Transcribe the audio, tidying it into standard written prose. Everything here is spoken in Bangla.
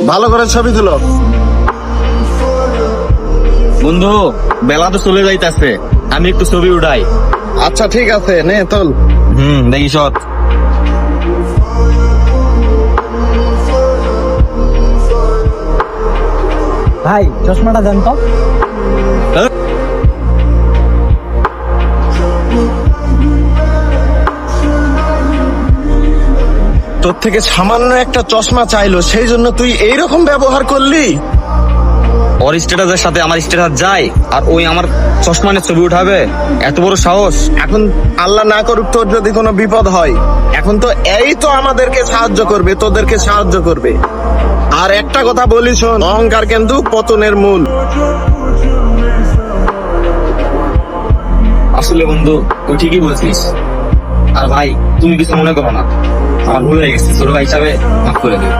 ভালো করে ছবি তুলো। বন্ধু, বেলা তো চলে যাইতাছে, আমি একটু ছবি উঠাই। আচ্ছা ঠিক আছে, নে তোল। দেখি সৎ। ভাই চশমাটা দেন তো। তোর থেকে সামান্য একটা চশমা চাইলো, সেই জন্য তুই এইরকম ব্যবহার করলি? ওর স্ট্যাটাসের সাথে আমার স্ট্যাটাস যায়, আর ওই আমার চশমা নিয়ে ছবি উঠাবে? এত বড় সাহস! এখন আল্লাহ না করুক তোর যদি কোনো বিপদ হয়, এখন তো এই তো আমাদেরকে সাহায্য করবে, তোদেরকে সাহায্য করবে। আর একটা কথা বলি শোন, অহংকার কিন্তু পতনের মূল। আসলে বন্ধু, তুই ঠিকই বলছিস। আর ভাই, তুমি কিছু মনে করো না, আমার ভুল হয়ে গেছে, ছোট ভাই হিসাবে মাফ করে দিও।